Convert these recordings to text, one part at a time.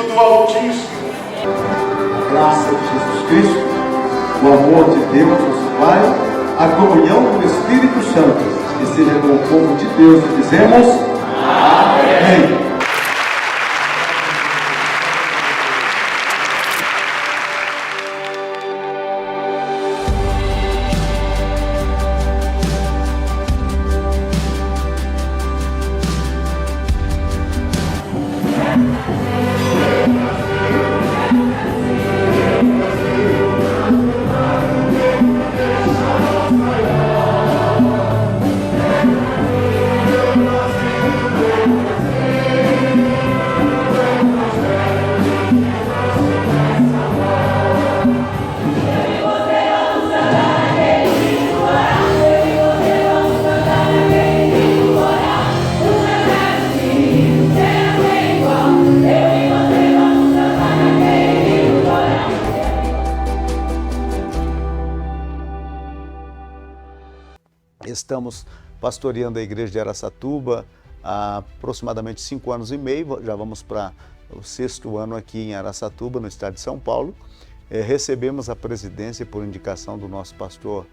do Altíssimo. A graça de Jesus Cristo, o amor de Deus, nosso Pai, a comunhão do Espírito Santo, esteja com o povo de Deus e dizemos amém. Estamos pastoreando a igreja de Araçatuba há aproximadamente 5 anos e meio, já vamos para o 6º ano aqui em Araçatuba, no estado de São Paulo. Recebemos a presidência por indicação do nosso pastor,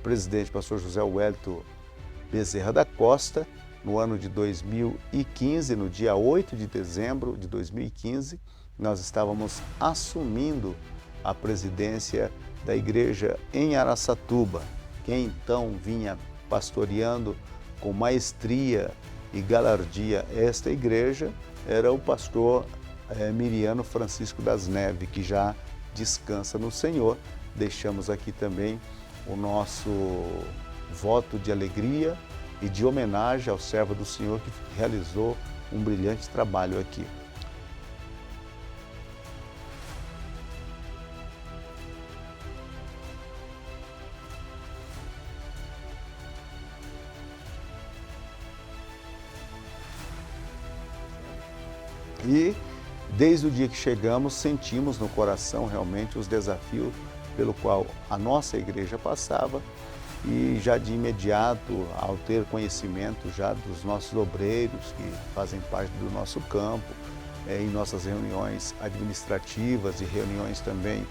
presidente, pastor José Wellington Bezerra da Costa, no ano de 2015, no dia 8 de dezembro de 2015, nós estávamos assumindo a presidência da igreja em Araçatuba. Quem então vinha pastoreando com maestria e galardia esta igreja era o pastor Miriano Francisco das Neves, que já descansa no Senhor. Deixamos aqui também o nosso voto de alegria e de homenagem ao servo do Senhor que realizou um brilhante trabalho aqui. E desde o dia que chegamos, sentimos no coração realmente os desafios pelo qual a nossa igreja passava, e já de imediato, ao ter conhecimento já dos nossos obreiros que fazem parte do nosso campo, em nossas reuniões administrativas e reuniões também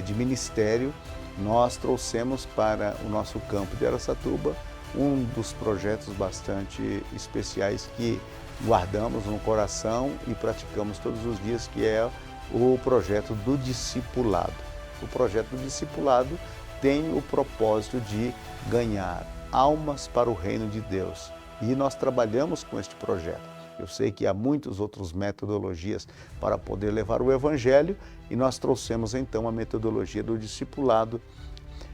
de ministério, nós trouxemos para o nosso campo de Araçatuba um dos projetos bastante especiais que guardamos no coração e praticamos todos os dias, que é o projeto do discipulado. O projeto do discipulado tem o propósito de ganhar almas para o reino de Deus. E nós trabalhamos com este projeto. Eu sei que há muitas outras metodologias para poder levar o evangelho, e nós trouxemos então a metodologia do discipulado.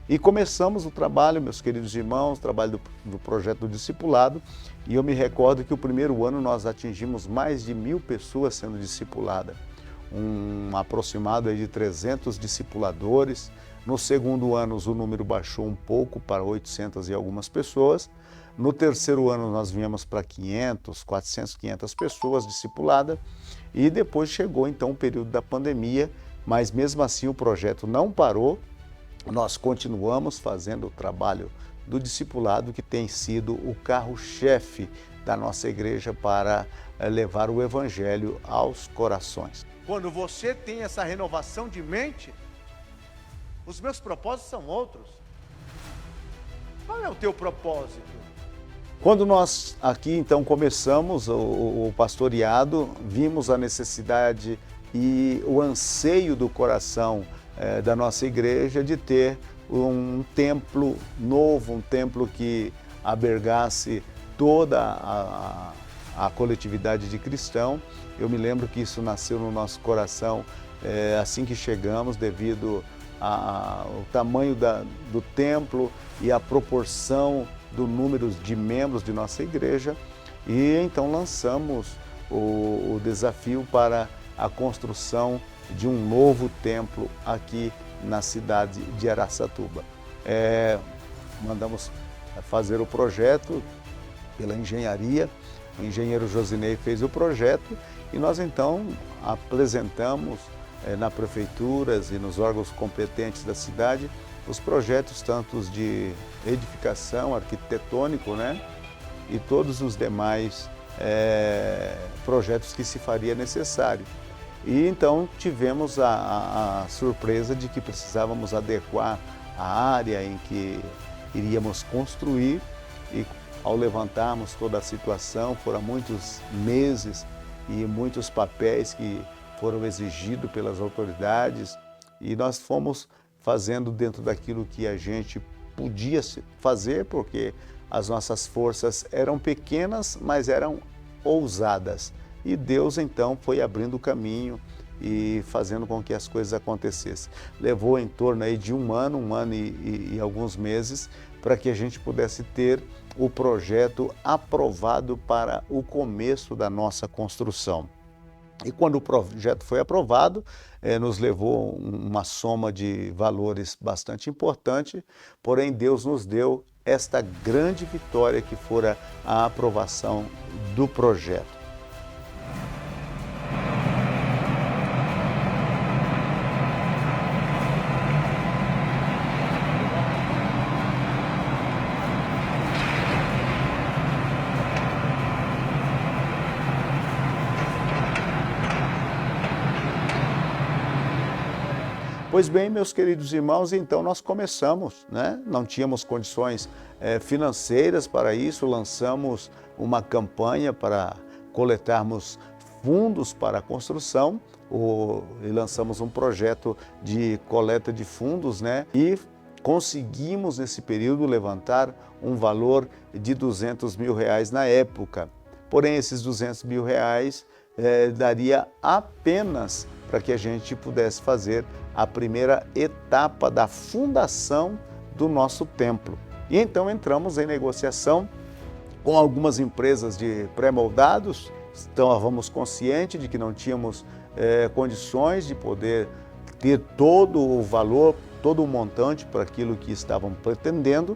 E começamos o trabalho, meus queridos irmãos, o trabalho do projeto do discipulado, e eu me recordo que o primeiro ano nós atingimos mais de 1000 pessoas sendo discipuladas, um aproximado de 300 discipuladores. No segundo ano o número baixou um pouco para 800 e algumas pessoas. No terceiro ano nós viemos para 500, 400, 500 pessoas discipuladas, e depois chegou então o período da pandemia, mas mesmo assim o projeto não parou. Nós continuamos fazendo o trabalho do discipulado, que tem sido o carro-chefe da nossa igreja para levar o evangelho aos corações. Quando você tem essa renovação de mente, os meus propósitos são outros. Qual é o teu propósito? Quando nós aqui então começamos o pastoreado, vimos a necessidade e o anseio do coração da nossa igreja de ter um templo novo, um templo que albergasse toda a coletividade de cristão. Eu me lembro que isso nasceu no nosso coração assim que chegamos, devido ao tamanho do templo e a proporção do número de membros de nossa igreja. E então lançamos o desafio para a construção de um novo templo aqui na cidade de Araçatuba. Mandamos fazer o projeto pela engenharia, o engenheiro Josinei fez o projeto, e nós então apresentamos na prefeituras e nos órgãos competentes da cidade os projetos tanto de edificação, arquitetônico, né, e todos os demais projetos que se faria necessário. E então tivemos a surpresa de que precisávamos adequar a área em que iríamos construir, e ao levantarmos toda a situação, foram muitos meses e muitos papéis que foram exigidos pelas autoridades, e nós fomos fazendo dentro daquilo que a gente podia fazer, porque as nossas forças eram pequenas, mas eram ousadas. E Deus então foi abrindo o caminho e fazendo com que as coisas acontecessem. Levou em torno aí de um ano e alguns meses, para que a gente pudesse ter o projeto aprovado para o começo da nossa construção. E quando o projeto foi aprovado, nos levou uma soma de valores bastante importante, porém Deus nos deu esta grande vitória que fora a aprovação do projeto. Pois bem, meus queridos irmãos, então nós começamos, né? Não tínhamos condições financeiras para isso, lançamos uma campanha para coletarmos fundos para a construção, e lançamos um projeto de coleta de fundos, né? E conseguimos nesse período levantar um valor de R$200 mil na época. Porém, esses R$200 mil daria apenas para que a gente pudesse fazer a primeira etapa da fundação do nosso templo. E então entramos em negociação com algumas empresas de pré-moldados. Estávamos conscientes de que não tínhamos condições de poder ter todo o valor, todo o montante para aquilo que estavam pretendendo,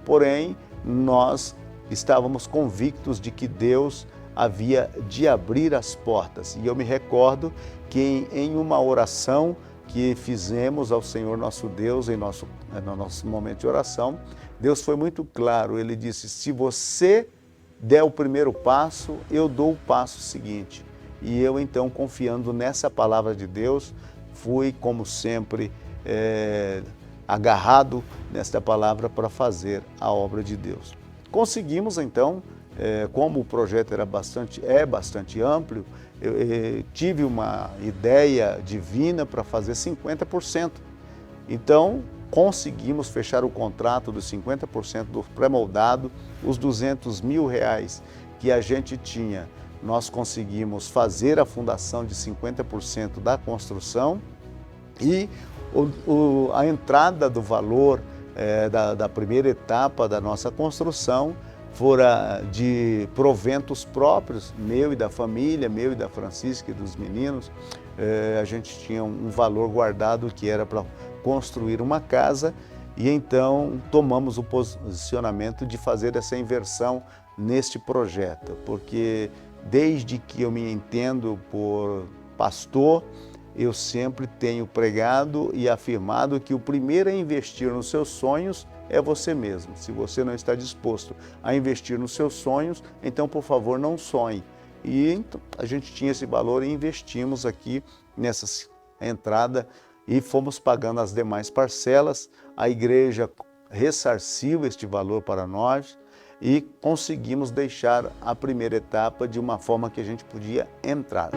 porém nós estávamos convictos de que Deus havia de abrir as portas. E eu me recordo que em uma oração que fizemos ao Senhor nosso Deus, no nosso momento de oração, Deus foi muito claro. Ele disse: se você der o primeiro passo, eu dou o passo seguinte. E eu então, confiando nessa palavra de Deus, fui, como sempre, agarrado nesta palavra para fazer a obra de Deus. Conseguimos então, como o projeto é bastante amplo, eu tive uma ideia divina para fazer 50%. Então, conseguimos fechar o contrato dos 50% do pré-moldado, os R$200 mil que a gente tinha. Nós conseguimos fazer a fundação de 50% da construção, e a entrada do valor da primeira etapa da nossa construção fora de proventos próprios, meu e da família, meu e da Francisca e dos meninos. A gente tinha um valor guardado que era para construir uma casa, e então tomamos o posicionamento de fazer essa inversão neste projeto, porque desde que eu me entendo por pastor, eu sempre tenho pregado e afirmado que o primeiro a investir nos seus sonhos é você mesmo. Se você não está disposto a investir nos seus sonhos, então, por favor, não sonhe. E então, a gente tinha esse valor e investimos aqui nessa entrada e fomos pagando as demais parcelas. A igreja ressarciu este valor para nós e conseguimos deixar a primeira etapa de uma forma que a gente podia entrar.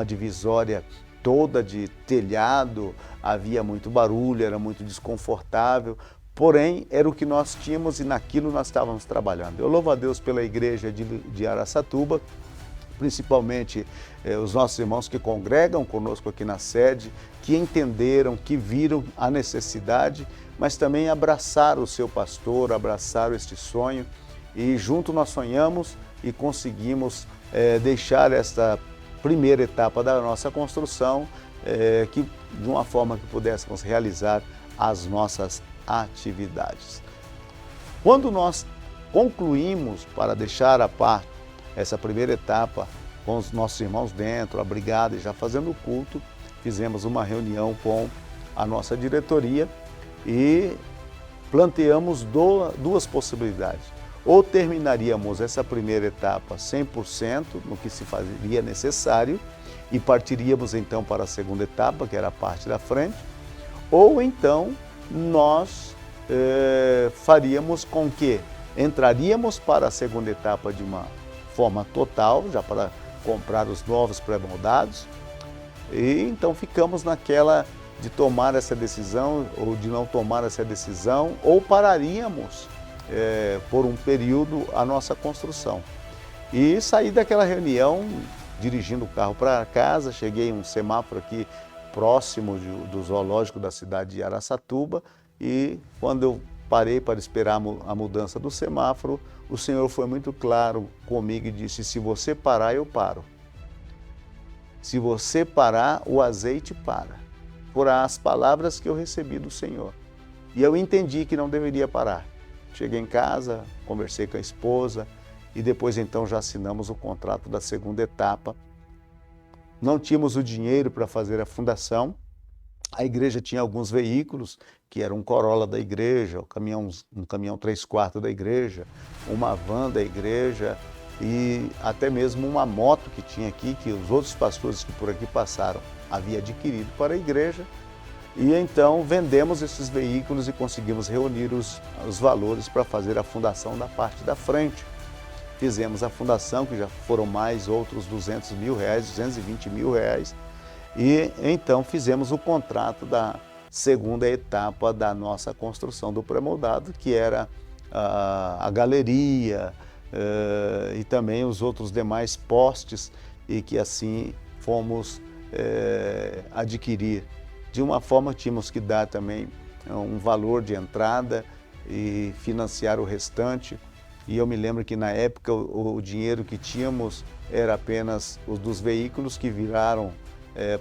divisória toda de telhado, havia muito barulho, era muito desconfortável, porém era o que nós tínhamos e naquilo nós estávamos trabalhando. Eu louvo a Deus pela igreja de Araçatuba, principalmente os nossos irmãos que congregam conosco aqui na sede, que entenderam, que viram a necessidade, mas também abraçaram o seu pastor, abraçaram este sonho e junto nós sonhamos e conseguimos deixar esta primeira etapa da nossa construção de uma forma que pudéssemos realizar as nossas atividades. Quando nós concluímos para deixar a parte essa primeira etapa com os nossos irmãos dentro, a brigada e já fazendo o culto, fizemos uma reunião com a nossa diretoria e planteamos duas possibilidades. Ou terminaríamos essa primeira etapa 100% no que se faria necessário e partiríamos então para a segunda etapa, que era a parte da frente, ou então nós faríamos com que entraríamos para a segunda etapa de uma forma total, já para comprar os novos pré-moldados, e então ficamos naquela de tomar essa decisão ou de não tomar essa decisão, ou pararíamos por um período a nossa construção. E saí daquela reunião, dirigindo o carro para casa, cheguei a um semáforo aqui próximo do zoológico da cidade de Araçatuba, e quando eu parei para esperar a mudança do semáforo, o Senhor foi muito claro comigo e disse: se você parar, eu paro. Se você parar, o azeite para. Foram as palavras que eu recebi do Senhor. E eu entendi que não deveria parar. Cheguei em casa, conversei com a esposa e depois então já assinamos o contrato da segunda etapa. Não tínhamos o dinheiro para fazer a fundação. A igreja tinha alguns veículos, que era um Corolla da igreja, um caminhão 3/4 da igreja, uma van da igreja e até mesmo uma moto que tinha aqui, que os outros pastores que por aqui passaram haviam adquirido para a igreja. E então vendemos esses veículos e conseguimos reunir os valores para fazer a fundação da parte da frente. Fizemos a fundação, que já foram mais outros R$200 mil, R$220 mil, e então fizemos o contrato da segunda etapa da nossa construção do pré-moldado, que era a galeria e também os outros demais postes, e que assim fomos adquirir. De uma forma, tínhamos que dar também um valor de entrada e financiar o restante. E eu me lembro que na época o dinheiro que tínhamos era apenas os dos veículos que viraram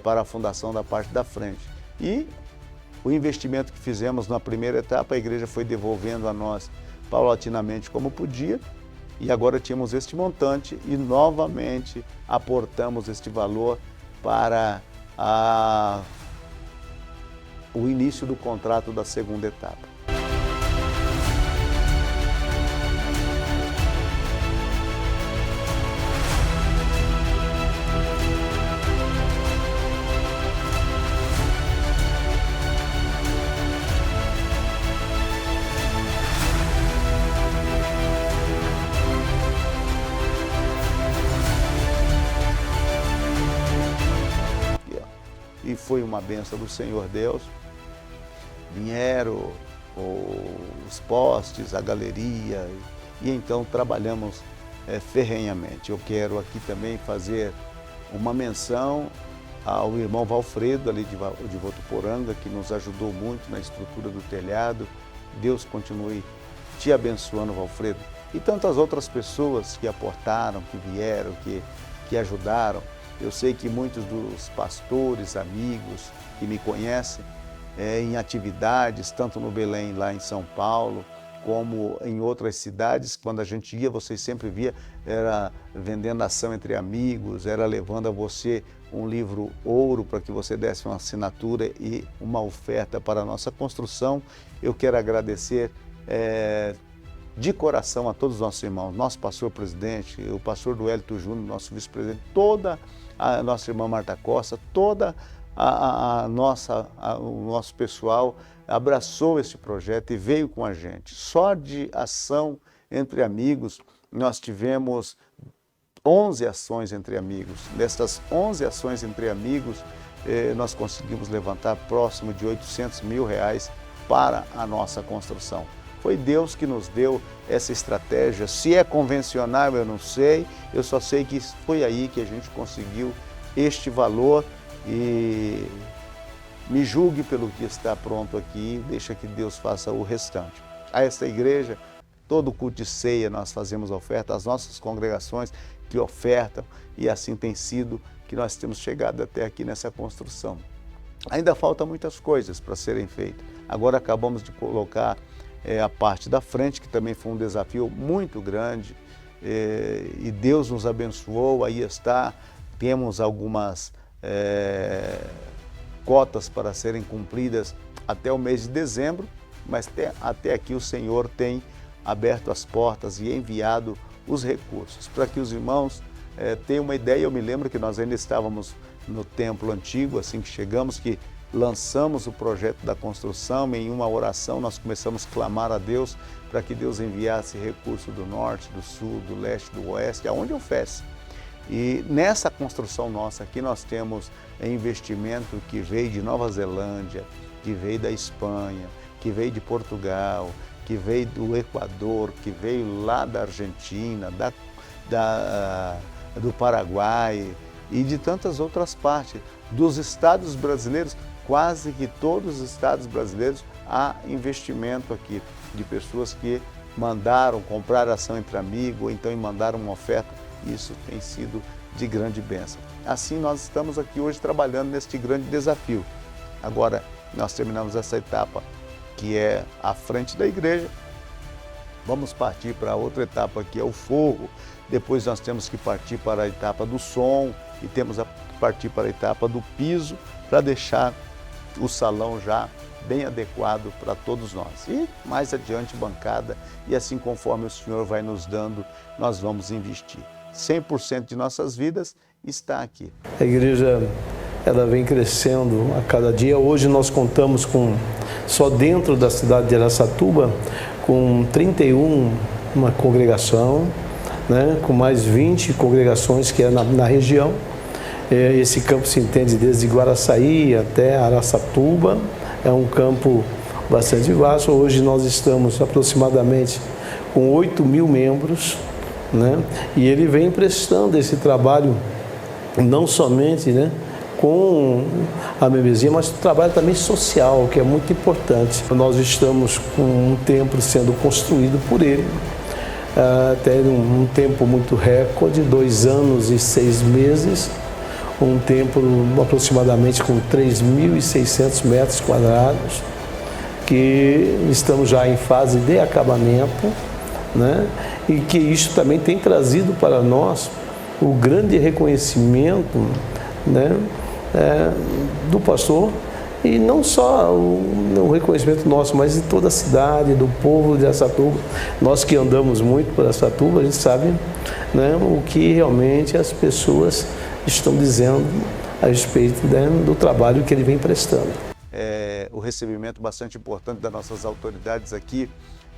para a fundação da parte da frente. E o investimento que fizemos na primeira etapa, a igreja foi devolvendo a nós paulatinamente como podia. E agora tínhamos este montante e novamente aportamos este valor para o início do contrato da segunda etapa. E foi uma bênção do Senhor Deus. Vieram os postes, a galeria, e então trabalhamos ferrenhamente. Eu quero aqui também fazer uma menção ao irmão Valfredo, ali de Votuporanga, que nos ajudou muito na estrutura do telhado. Deus continue te abençoando, Valfredo. E tantas outras pessoas que aportaram, que vieram, que ajudaram. Eu sei que muitos dos pastores, amigos que me conhecem, em atividades, tanto no Belém, lá em São Paulo, como em outras cidades, quando a gente ia, vocês sempre via, era vendendo ação entre amigos, era levando a você um livro ouro para que você desse uma assinatura e uma oferta para a nossa construção. Eu quero agradecer de coração a todos os nossos irmãos, nosso pastor presidente, o pastor Duélito Júnior, nosso vice-presidente, toda a nossa irmã Marta Costa, toda o nosso pessoal abraçou esse projeto e veio com a gente. Só de ação entre amigos nós tivemos 11 ações entre amigos. Nessas 11 ações entre amigos, nós conseguimos levantar próximo de R$800 mil para a nossa construção. Foi Deus que nos deu essa estratégia. Se é convencional, eu não sei, eu só sei que foi aí que a gente conseguiu este valor e me julgue pelo que está pronto aqui, deixa que Deus faça o restante. A esta igreja, todo culto de ceia nós fazemos oferta, as nossas congregações que ofertam, e assim tem sido que nós temos chegado até aqui nessa construção. Ainda faltam muitas coisas para serem feitas. Agora acabamos de colocar a parte da frente, que também foi um desafio muito grande, e Deus nos abençoou, aí está, temos algumas cotas para serem cumpridas até o mês de dezembro, mas até aqui o Senhor tem aberto as portas e enviado os recursos. Para que os irmãos tenham uma ideia, eu me lembro que nós ainda estávamos no templo antigo, assim que chegamos, que lançamos o projeto da construção, em uma oração nós começamos a clamar a Deus para que Deus enviasse recurso do norte, do sul, do leste, do oeste, aonde houvesse. E nessa construção nossa aqui nós temos investimento que veio de Nova Zelândia, que veio da Espanha, que veio de Portugal, que veio do Equador, que veio lá da Argentina, do Paraguai e de tantas outras partes. Dos estados brasileiros, quase que todos os estados brasileiros, há investimento aqui de pessoas que mandaram comprar ação entre amigos, ou então mandaram uma oferta. Isso tem sido de grande bênção. Assim nós estamos aqui hoje trabalhando neste grande desafio. Agora nós terminamos essa etapa que é a frente da igreja. Vamos partir para outra etapa que é o forro. Depois nós temos que partir para a etapa do som e temos que partir para a etapa do piso para deixar o salão já bem adequado para todos nós. E mais adiante bancada, e assim conforme o Senhor vai nos dando, nós vamos investir. 100% de nossas vidas está aqui. A igreja ela vem crescendo a cada dia. Hoje nós contamos com, só dentro da cidade de Araçatuba, com 31 uma congregação, né, com mais 20 congregações que é na região. Esse campo se entende desde Guaraçaí até Araçatuba, é um campo bastante vasto. Hoje nós estamos aproximadamente com 8 mil membros, né, e ele vem prestando esse trabalho não somente, né, com a membresia, mas trabalho também social, que é muito importante. Nós estamos com um templo sendo construído por ele, até um tempo muito recorde, 2 anos e 6 meses, um templo aproximadamente com 3.600 metros quadrados, que estamos já em fase de acabamento, né? E que isso também tem trazido para nós o grande reconhecimento, né, do pastor, e não só o reconhecimento nosso, mas de toda a cidade, do povo de Araçatuba. Nós que andamos muito por Araçatuba, a gente sabe, né, o que realmente as pessoas estão dizendo a respeito, né, do trabalho que ele vem prestando. O recebimento bastante importante das nossas autoridades aqui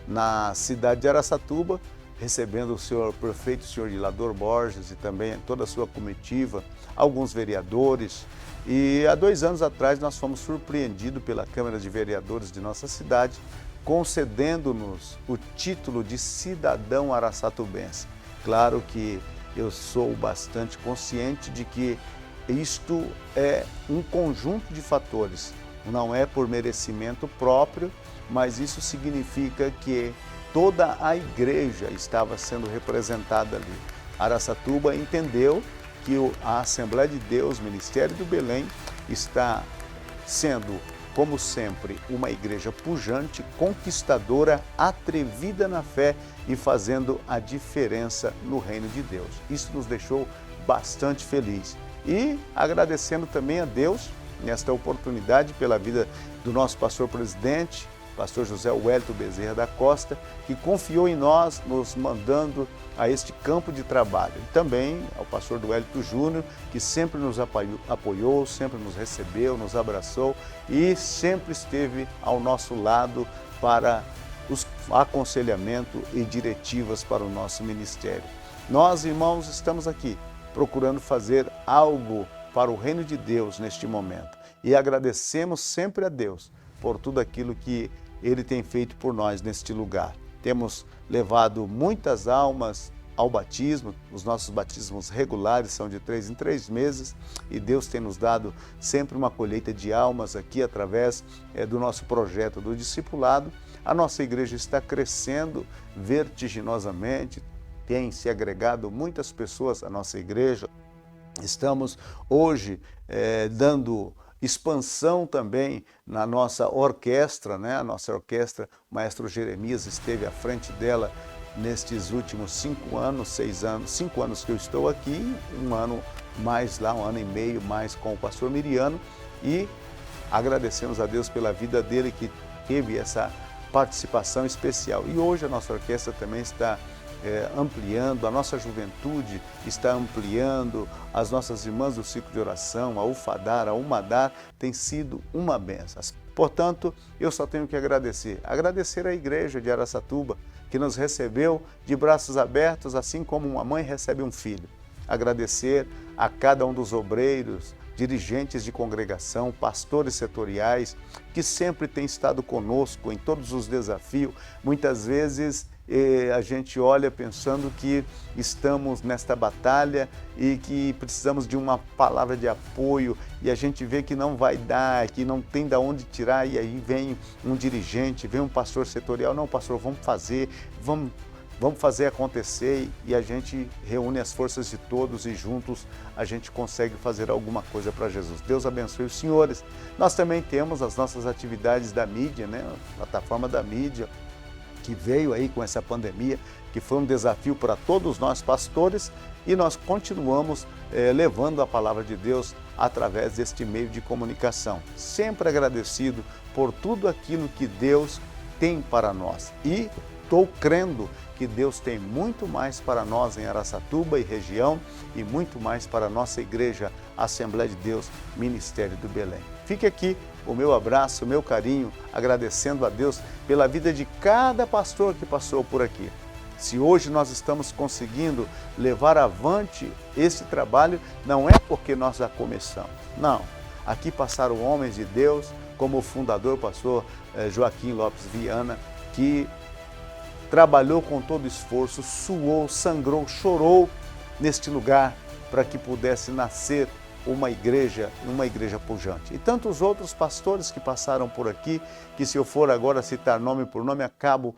na cidade de Araçatuba, recebendo o senhor prefeito, o senhor Ilador Borges, e também toda a sua comitiva, alguns vereadores. E há 2 anos atrás nós fomos surpreendidos pela Câmara de Vereadores de nossa cidade, concedendo-nos o título de cidadão araçatubense. Claro que eu sou bastante consciente de que isto é um conjunto de fatores, não é por merecimento próprio, mas isso significa que toda a igreja estava sendo representada ali. Araçatuba entendeu que a Assembleia de Deus, Ministério do Belém, está sendo, como sempre, uma igreja pujante, conquistadora, atrevida na fé e fazendo a diferença no reino de Deus. Isso nos deixou bastante felizes. E agradecendo também a Deus, nesta oportunidade, pela vida do nosso pastor-presidente, pastor José Wellington Bezerra da Costa, que confiou em nós, nos mandando a este campo de trabalho. E também ao pastor Wellington Júnior, que sempre nos apoiou, sempre nos recebeu, nos abraçou e sempre esteve ao nosso lado para os aconselhamento e diretivas para o nosso ministério. Nós, irmãos, estamos aqui procurando fazer algo para o reino de Deus neste momento. E agradecemos sempre a Deus por tudo aquilo que Ele tem feito por nós neste lugar. Temos levado muitas almas ao batismo, os nossos batismos regulares são de 3 em 3 meses e Deus tem nos dado sempre uma colheita de almas aqui através do nosso projeto do discipulado. A nossa igreja está crescendo vertiginosamente, tem se agregado muitas pessoas à nossa igreja. Estamos hoje dando expansão também na nossa orquestra, né? A nossa orquestra, o maestro Jeremias esteve à frente dela nestes últimos 5 anos, 6 anos, 5 anos que eu estou aqui, 1 ano mais lá, 1 ano e meio mais com o pastor Miriano, e agradecemos a Deus pela vida dele que teve essa participação especial. E hoje a nossa orquestra também está ampliando, a nossa juventude está ampliando, as nossas irmãs do ciclo de oração, a Ufadar, a Umadar, tem sido uma bênção. Portanto, eu só tenho que agradecer à igreja de Araçatuba, que nos recebeu de braços abertos, assim como uma mãe recebe um filho. Agradecer a cada um dos obreiros, dirigentes de congregação, pastores setoriais, que sempre têm estado conosco em todos os desafios. Muitas vezes a gente olha pensando que estamos nesta batalha e que precisamos de uma palavra de apoio e a gente vê que não vai dar, que não tem de onde tirar, e aí vem um dirigente, vem um pastor setorial, não, pastor, vamos fazer acontecer, e a gente reúne as forças de todos e juntos a gente consegue fazer alguma coisa para Jesus. Deus abençoe os senhores. Nós também temos as nossas atividades da mídia, né? A plataforma da mídia, que veio aí com essa pandemia, que foi um desafio para todos nós pastores, e nós continuamos levando a palavra de Deus através deste meio de comunicação. Sempre agradecido por tudo aquilo que Deus tem para nós. E estou crendo que Deus tem muito mais para nós em Araçatuba e região, e muito mais para a nossa igreja, Assembleia de Deus, Ministério do Belém. Fique aqui o meu abraço, o meu carinho, agradecendo a Deus pela vida de cada pastor que passou por aqui. Se hoje nós estamos conseguindo levar avante esse trabalho, não é porque nós já começamos, não. Aqui passaram homens de Deus, como o fundador, pastor Joaquim Lopes Viana, que trabalhou com todo esforço, suou, sangrou, chorou neste lugar para que pudesse nascer uma igreja pujante. E tantos outros pastores que passaram por aqui, que se eu for agora citar nome por nome, acabo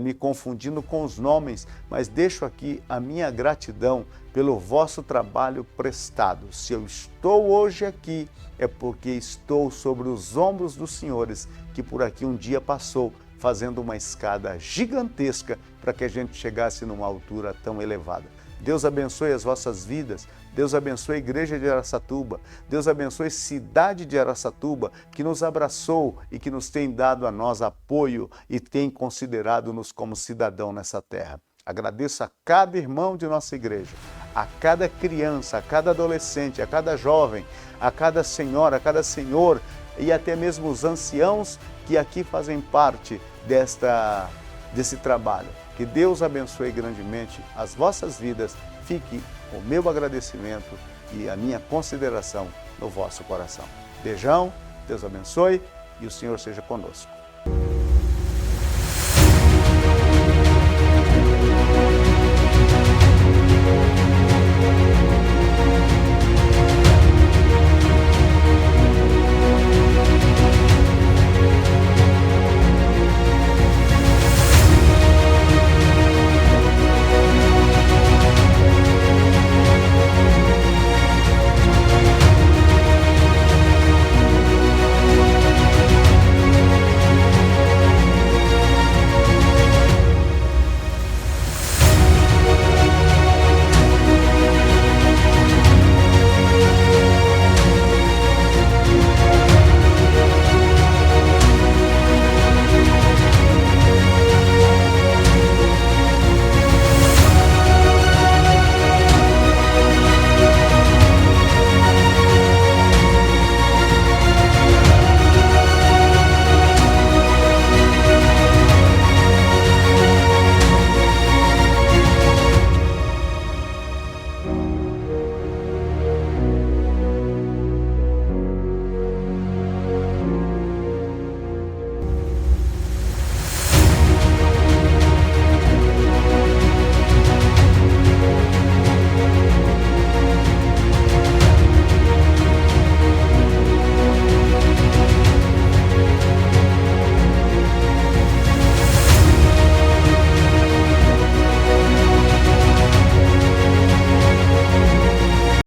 me confundindo com os nomes, mas deixo aqui a minha gratidão pelo vosso trabalho prestado. Se eu estou hoje aqui, é porque estou sobre os ombros dos senhores, que por aqui um dia passou, fazendo uma escada gigantesca para que a gente chegasse numa altura tão elevada. Deus abençoe as vossas vidas, Deus abençoe a igreja de Araçatuba, Deus abençoe a cidade de Araçatuba, que nos abraçou e que nos tem dado a nós apoio e tem considerado-nos como cidadão nessa terra. Agradeço a cada irmão de nossa igreja, a cada criança, a cada adolescente, a cada jovem, a cada senhora, a cada senhor e até mesmo os anciãos que aqui fazem parte desse trabalho. Que Deus abençoe grandemente as vossas vidas. Fique o meu agradecimento e a minha consideração no vosso coração. Beijão, Deus abençoe e o Senhor seja conosco.